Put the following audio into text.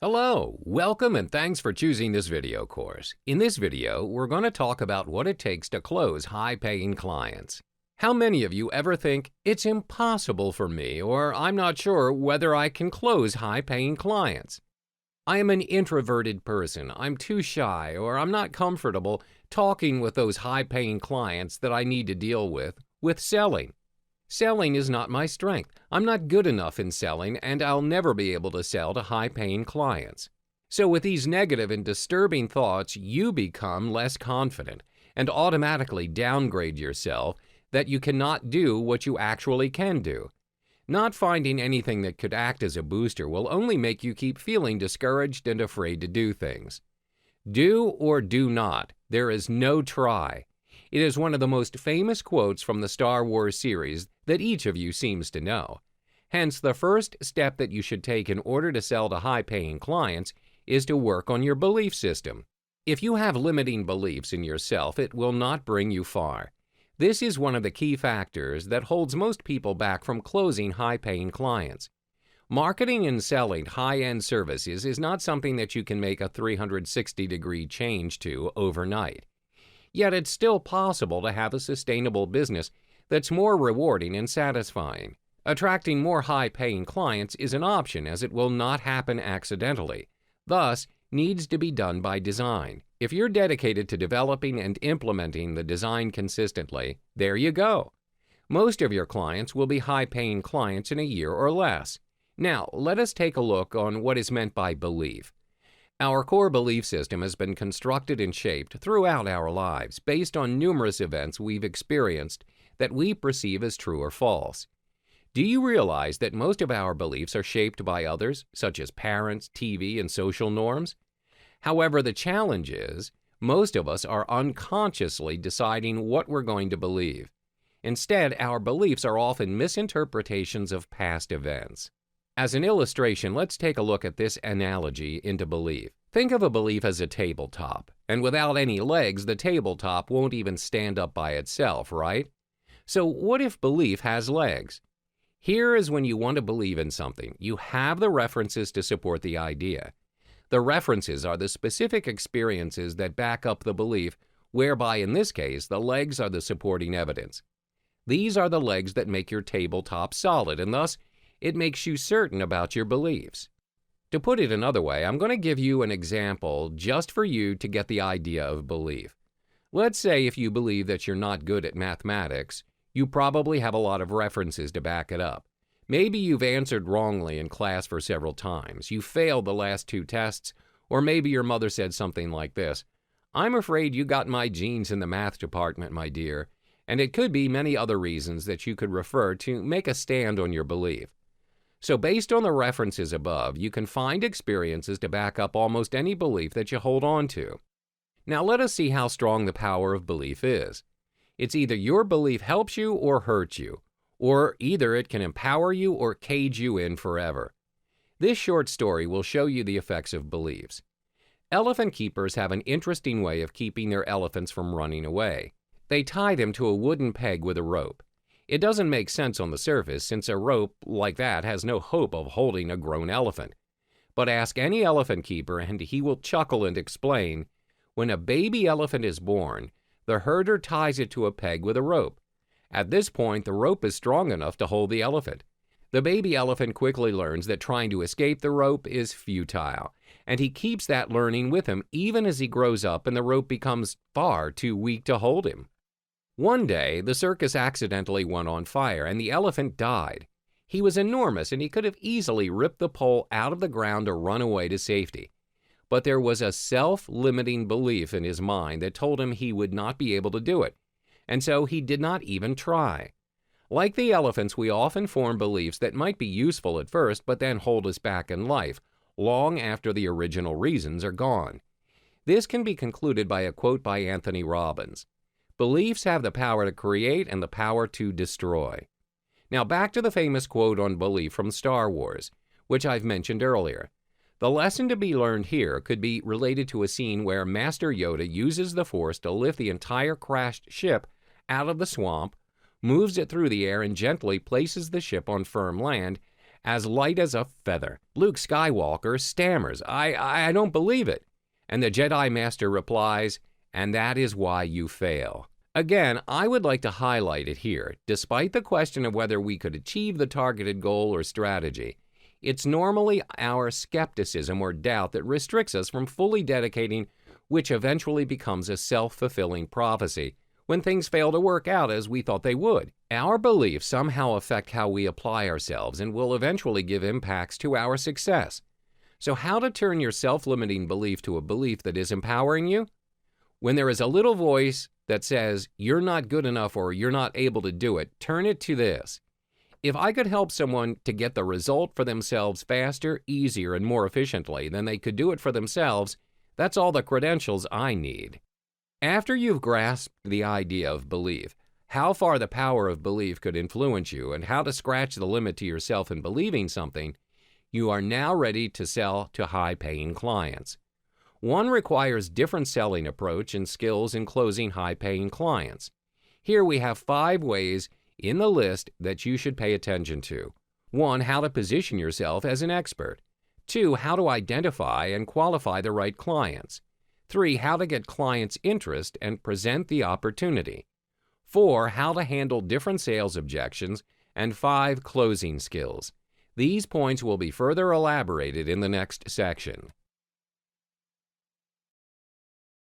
Hello, welcome and thanks for choosing this video course. In this video, we're going to talk about what it takes to close high-paying clients. How many of you ever think, it's impossible for me, or I'm not sure whether I can close high-paying clients? I am an introverted person, I'm too shy, or I'm not comfortable talking with those high-paying clients that I need to deal with selling. Selling is not my strength. I'm not good enough in selling, and I'll never be able to sell to high-paying clients. So with these negative and disturbing thoughts, you become less confident and automatically downgrade yourself that you cannot do what you actually can do. Not finding anything that could act as a booster will only make you keep feeling discouraged and afraid to do things. Do or do not. There is no try. It is one of the most famous quotes from the Star Wars series that each of you seems to know. Hence, the first step that you should take in order to sell to high-paying clients is to work on your belief system. If you have limiting beliefs in yourself, it will not bring you far. This is one of the key factors that holds most people back from closing high-paying clients. Marketing and selling high-end services is not something that you can make a 360-degree change to overnight. Yet it's still possible to have a sustainable business that's more rewarding and satisfying. Attracting more high-paying clients is an option as it will not happen accidentally, thus needs to be done by design. If you're dedicated to developing and implementing the design consistently, there you go. Most of your clients will be high-paying clients in a year or less. Now, let us take a look on what is meant by belief. Our core belief system has been constructed and shaped throughout our lives based on numerous events we've experienced that we perceive as true or false. Do you realize that most of our beliefs are shaped by others, such as parents, TV, and social norms? However, the challenge is, most of us are unconsciously deciding what we're going to believe. Instead, our beliefs are often misinterpretations of past events. As an illustration, let's take a look at this analogy into belief. Think of a belief as a tabletop, and without any legs, the tabletop won't even stand up by itself, right? So what if belief has legs? Here is when you want to believe in something. You have the references to support the idea. The references are the specific experiences that back up the belief, whereby in this case, the legs are the supporting evidence. These are the legs that make your tabletop solid, and thus, it makes you certain about your beliefs. To put it another way, I'm going to give you an example just for you to get the idea of belief. Let's say if you believe that you're not good at mathematics, you probably have a lot of references to back it up. Maybe you've answered wrongly in class for several times, you failed the last 2 tests, or maybe your mother said something like this, "I'm afraid you got my genes in the math department, my dear," and it could be many other reasons that you could refer to make a stand on your belief. So based on the references above, you can find experiences to back up almost any belief that you hold on to. Now let us see how strong the power of belief is. It's either your belief helps you or hurts you, or either it can empower you or cage you in forever. This short story will show you the effects of beliefs. Elephant keepers have an interesting way of keeping their elephants from running away. They tie them to a wooden peg with a rope. It doesn't make sense on the surface since a rope like that has no hope of holding a grown elephant. But ask any elephant keeper and he will chuckle and explain, when a baby elephant is born, the herder ties it to a peg with a rope. At this point, the rope is strong enough to hold the elephant. The baby elephant quickly learns that trying to escape the rope is futile, and he keeps that learning with him even as he grows up and the rope becomes far too weak to hold him. One day, the circus accidentally went on fire and the elephant died. He was enormous and he could have easily ripped the pole out of the ground or run away to safety. But there was a self-limiting belief in his mind that told him he would not be able to do it, and so he did not even try. Like the elephants, we often form beliefs that might be useful at first but then hold us back in life, long after the original reasons are gone. This can be concluded by a quote by Anthony Robbins. Beliefs have the power to create and the power to destroy. Now back to the famous quote on belief from Star Wars, which I've mentioned earlier. The lesson to be learned here could be related to a scene where Master Yoda uses the Force to lift the entire crashed ship out of the swamp, moves it through the air and gently places the ship on firm land as light as a feather. Luke Skywalker stammers, I don't believe it. And the Jedi Master replies, and that is why you fail. Again, I would like to highlight it here. Despite the question of whether we could achieve the targeted goal or strategy, it's normally our skepticism or doubt that restricts us from fully dedicating, which eventually becomes a self-fulfilling prophecy when things fail to work out as we thought they would. Our beliefs somehow affect how we apply ourselves and will eventually give impacts to our success. So how to turn your self-limiting belief to a belief that is empowering you? When there is a little voice that says you're not good enough or you're not able to do it, turn it to this. If I could help someone to get the result for themselves faster, easier, and more efficiently than they could do it for themselves, that's all the credentials I need. After you've grasped the idea of belief, how far the power of belief could influence you, and how to scratch the limit to yourself in believing something, you are now ready to sell to high-paying clients. One requires different selling approach and skills in closing high-paying clients. Here we have 5 ways in the list that you should pay attention to. 1. How to position yourself as an expert. 2. How to identify and qualify the right clients. 3. How to get clients' interest and present the opportunity. 4. How to handle different sales objections. And 5. Closing skills. These points will be further elaborated in the next section.